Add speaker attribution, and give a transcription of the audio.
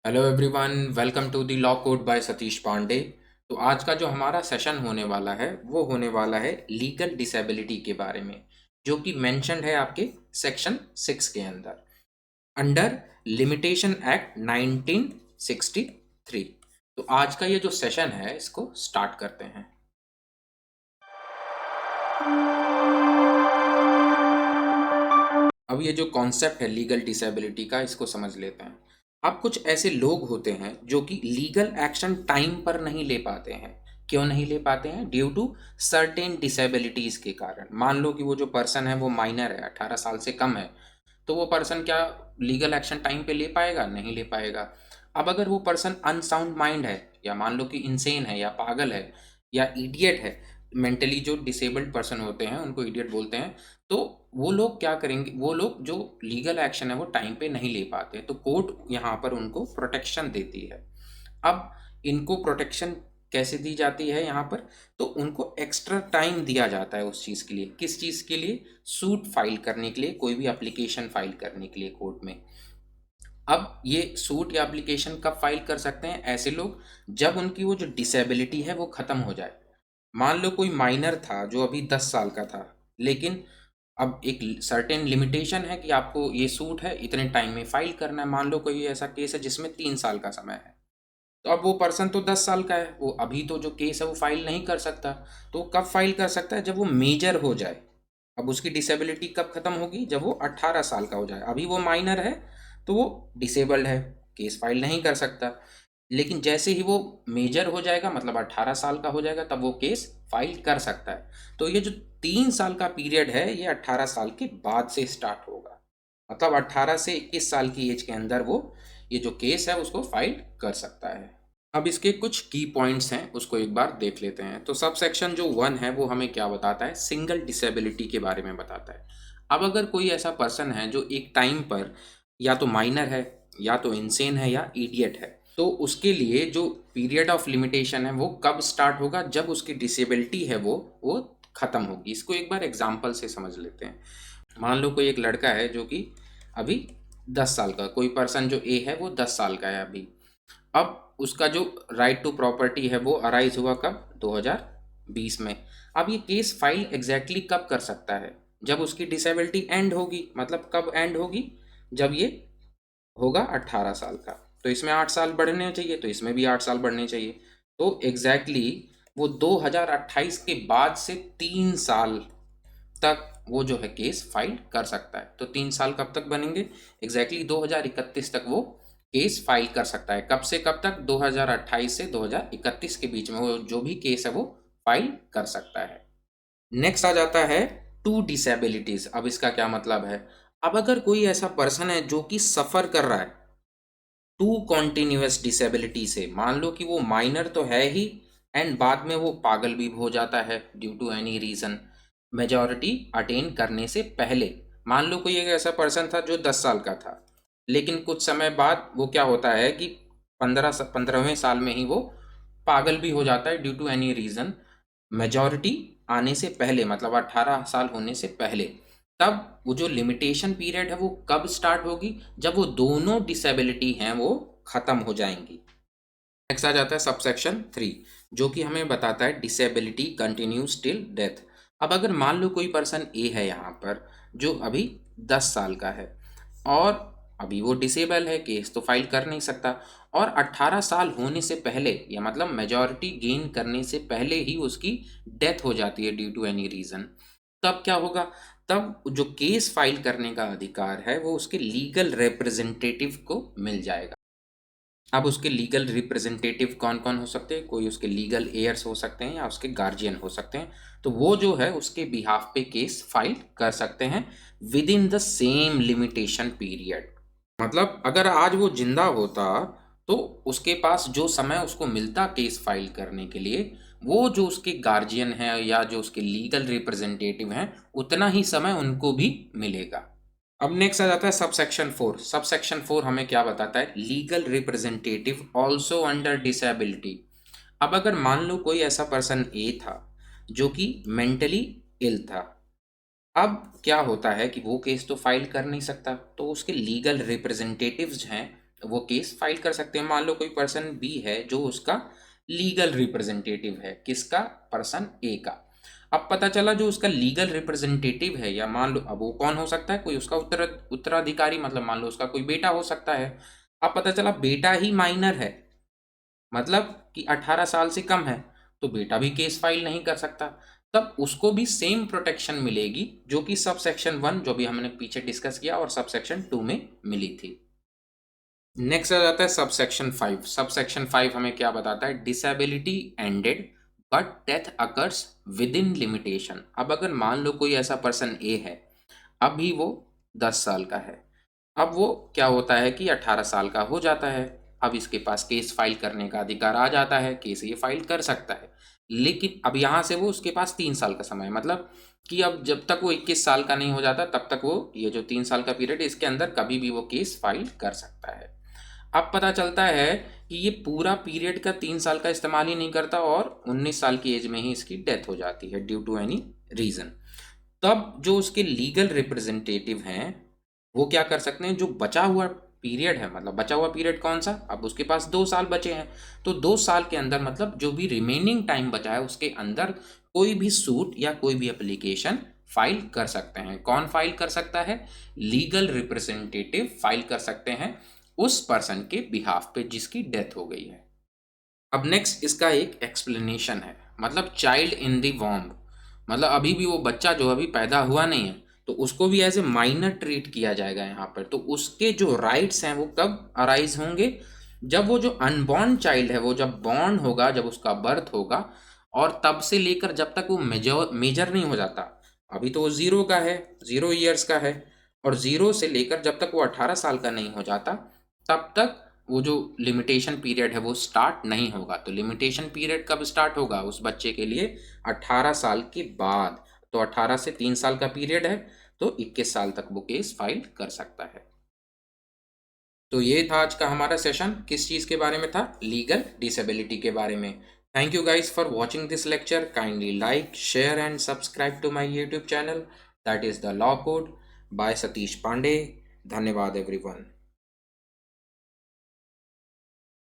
Speaker 1: Hello everyone, welcome to the law code by Satish Pandey. तो आज का जो हमारा सेशन होने वाला है वो होने वाला है लीगल डिसेबिलिटी के बारे में, जो कि मेंशन्ड है आपके सेक्शन 6 के अंदर, अंडर लिमिटेशन एक्ट 1963। तो आज का ये जो सेशन है इसको स्टार्ट करते हैं। अब ये जो कॉन्सेप्ट है लीगल डिसेबिलिटी का, इसको समझ लेते हैं। अब कुछ ऐसे लोग होते हैं जो कि लीगल एक्शन टाइम पर नहीं ले पाते हैं। क्यों नहीं ले पाते हैं? ड्यू टू सर्टेन डिसेबिलिटीज के कारण। मान लो कि वो जो पर्सन है वो माइनर है, 18 साल से कम है, तो वो पर्सन क्या लीगल एक्शन टाइम पे ले पाएगा? नहीं ले पाएगा। अब अगर वो पर्सन अनसाउंड माइंड है, या मान लो कि इंसेन है, या पागल है, या इडियट है, मेंटली जो डिसेबल्ड पर्सन होते हैं उनको इडियट बोलते हैं, तो वो लोग क्या करेंगे? वो लोग जो लीगल एक्शन है वो टाइम पे नहीं ले पाते, तो कोर्ट यहाँ पर उनको प्रोटेक्शन देती है। अब इनको प्रोटेक्शन कैसे दी जाती है यहाँ पर? तो उनको एक्स्ट्रा टाइम दिया जाता है उस चीज़ के लिए। किस चीज़ के लिए? सूट फाइल करने के लिए, कोई भी एप्लीकेशन फाइल करने के लिए कोर्ट में। अब ये सूट या एप्लीकेशन कब फाइल कर सकते हैं ऐसे लोग? जब उनकी वो जो डिसेबिलिटी है वो ख़त्म हो जाए। मान लो कोई माइनर था जो अभी 10 साल का था, लेकिन अब एक सर्टेन लिमिटेशन है कि आपको ये सूट है इतने टाइम में फाइल करना है। मान लो कोई ऐसा केस है जिसमें 3 साल का समय है, तो अब वो पर्सन तो 10 साल का है, वो अभी तो जो केस है वो फाइल नहीं कर सकता। तो वो कब फाइल कर सकता है? जब वो मेजर हो जाए। अब उसकी डिसेबिलिटी कब खत्म होगी? जब वो 18 साल का हो जाए। अभी वो माइनर है तो वो डिसेबल्ड है, केस फाइल नहीं कर सकता। लेकिन जैसे ही वो मेजर हो जाएगा, मतलब 18 साल का हो जाएगा, तब वो केस फाइल कर सकता है। तो ये जो 3 साल का पीरियड है ये 18 साल के बाद से स्टार्ट होगा। मतलब 18 से 21 साल की एज के अंदर वो ये जो केस है उसको फाइल कर सकता है। अब इसके कुछ की पॉइंट्स हैं, उसको एक बार देख लेते हैं। तो सब सेक्शन जो 1 है वो हमें क्या बताता है? सिंगल डिसेबिलिटी के बारे में बताता है। अब अगर कोई ऐसा पर्सन है जो एक टाइम पर या तो माइनर है, या तो इंसेन है, या इडियट है, तो उसके लिए जो पीरियड ऑफ लिमिटेशन है वो कब स्टार्ट होगा? जब उसकी डिसेबिलिटी है वो ख़त्म होगी। इसको एक बार एग्जाम्पल से समझ लेते हैं। मान लो कोई एक लड़का है जो कि अभी 10 साल का, कोई पर्सन जो ए है वो 10 साल का है अभी। अब उसका जो राइट टू प्रॉपर्टी है वो अराइज हुआ कब? 2020 में। अब ये केस फाइल एग्जैक्टली कब कर सकता है? जब उसकी डिसेबिलिटी एंड होगी। मतलब कब एंड होगी? जब ये होगा 18 साल का। तो इसमें 8 साल बढ़ने चाहिए, तो इसमें भी 8 साल बढ़ने चाहिए। तो एग्जैक्टली वो 2028 के बाद से 3 साल तक वो जो है केस फाइल कर सकता है। तो 3 साल कब तक बनेंगे? एग्जैक्टली 2031 तक वो केस फाइल कर सकता है। कब से कब तक? 2028 से 2031 के बीच में वो जो भी केस है वो फाइल कर सकता है। नेक्स्ट आ जाता है टू डिसेबिलिटीज। अब इसका क्या मतलब है? अब अगर कोई ऐसा पर्सन है जो कि सफर कर रहा है टू कॉन्टिन्यूअस डिसेबिलिटी से, मान लो कि वो माइनर तो है ही, एंड बाद में वो पागल भी हो जाता है due to any reason, majority attain करने से पहले। मान लो कोई एक ऐसा पर्सन था जो 10 साल का था, लेकिन कुछ समय बाद वो क्या होता है कि 15वें साल में ही वो पागल भी हो जाता है due to any reason, majority आने से पहले, मतलब 18 साल होने से पहले। तब वो जो लिमिटेशन पीरियड है वो कब स्टार्ट होगी? जब वो दोनों डिसेबिलिटी हैं वो खत्म हो जाएंगी। नेक्स्ट आ जाता है सबसेक्शन 3, जो कि हमें बताता है डिसेबिलिटी कंटिन्यूज टिल डेथ। अब अगर मान लो कोई पर्सन ए है यहाँ पर जो अभी 10 साल का है, और अभी वो डिसेबल है, केस तो फाइल कर नहीं सकता, और 18 साल होने से पहले, या मतलब मेजॉरिटी गेन करने से पहले ही उसकी डेथ हो जाती है ड्यू टू एनी रीजन। तब क्या होगा? तब जो केस फाइल करने का अधिकार है वो उसके लीगल रिप्रेजेंटेटिव को मिल जाएगा। अब उसके लीगल रिप्रेजेंटेटिव कौन कौन हो सकते हैं? कोई उसके लीगल एयर्स हो सकते हैं या उसके गार्जियन हो सकते हैं। तो वो जो है उसके बिहाफ पे केस फाइल कर सकते हैं with in the same limitation period. मतलब अगर आज वो जिंदा होता तो उसके पास जो समय उसको मिलता केस फाइल करने के लिए, वो जो उसके गार्जियन है या जो उसके लीगल रिप्रेजेंटेटिव हैं उतना ही समय उनको भी मिलेगा। अब नेक्स्ट आ जाता है सबसेक्शन 4। सबसेक्शन 4 हमें क्या बताता है? Legal representative also under disability. अब अगर मान लो कोई ऐसा पर्सन ए था जो कि मेंटली इल था, अब क्या होता है कि वो केस तो फाइल कर नहीं सकता, तो उसके लीगल रिप्रेजेंटेटिव्स हैं वो केस फाइल कर सकते हैं। मान लो कोई पर्सन बी है जो उसका लीगल रिप्रेजेंटेटिव है, किसका, पर्सन ए का। अब पता चला जो उसका लीगल रिप्रेजेंटेटिव है, या मान लो अब वो कौन हो सकता है, कोई उसका उत्तराधिकारी, मतलब मान लो उसका कोई बेटा हो सकता है। अब पता चला बेटा ही माइनर है, मतलब कि 18 साल से कम है, तो बेटा भी केस फाइल नहीं कर सकता। तब उसको भी सेम प्रोटेक्शन मिलेगी जो कि सब सेक्शन 1 जो भी हमने पीछे डिस्कस किया और सब सेक्शन 2 में मिली थी। नेक्स्ट आ जाता है सब सेक्शन 5। सब सेक्शन 5 हमें क्या बताता है, disability ended but death occurs with in limitation. अब अगर मान लो कोई ऐसा पर्सन ए है, अभी वो 10 साल का है, अब वो क्या होता है कि 18 साल का हो जाता है, अब इसके पास केस फाइल करने का अधिकार आ जाता है, केस ये फाइल कर सकता है। लेकिन अब यहाँ से वो उसके पास 3 साल का समय है, मतलब कि अब जब तक वो 21 साल का नहीं हो जाता तब तक वो ये जो 3 साल का पीरियड है इसके अंदर कभी भी वो केस फाइल कर सकता है। अब पता चलता है कि ये पूरा पीरियड का 3 साल का इस्तेमाल ही नहीं करता और 19 साल की एज में ही इसकी डेथ हो जाती है ड्यू टू एनी रीज़न। तब जो उसके लीगल रिप्रेजेंटेटिव हैं वो क्या कर सकते हैं, जो बचा हुआ पीरियड है, मतलब बचा हुआ पीरियड कौन सा, अब उसके पास 2 साल बचे हैं, तो 2 साल के अंदर मतलब जो भी रिमेनिंग टाइम बचा है उसके अंदर कोई भी सूट या कोई भी एप्लीकेशन फाइल कर सकते हैं। कौन फाइल कर सकता है, लीगल रिप्रेजेंटेटिव फाइल कर सकते हैं उस पर्सन के बिहाफ पे जिसकी डेथ हो गई है। अब नेक्स्ट इसका एक एक्सप्लेनेशन है, मतलब चाइल्ड इन दी वॉम्ब, मतलब अभी भी वो बच्चा जो अभी पैदा हुआ नहीं है तो उसको भी एज ए माइनर ट्रीट किया जाएगा यहाँ पर। तो उसके जो राइट्स हैं वो कब अराइज होंगे, जब वो जो अनबॉर्न चाइल्ड है वो जब बॉर्न होगा, जब उसका बर्थ होगा, और तब से लेकर जब तक वो मेजर नहीं हो जाता, अभी तो वो 0 का है, 0 ईयर्स का है, और 0 से लेकर जब तक वो 18 साल का नहीं हो जाता तब तक वो जो लिमिटेशन पीरियड है वो स्टार्ट नहीं होगा। तो लिमिटेशन पीरियड कब स्टार्ट होगा उस बच्चे के लिए, 18 साल के बाद। तो 18 से 3 साल का पीरियड है, तो 21 साल तक वो केस फाइल कर सकता है। तो ये था आज का हमारा सेशन, किस चीज़ के बारे में था, लीगल डिसेबिलिटी के बारे में। Thank you guys for watching this lecture. Kindly like, share and subscribe to my YouTube channel, that is the law code by Satish Pandey. धन्यवाद एवरीवन।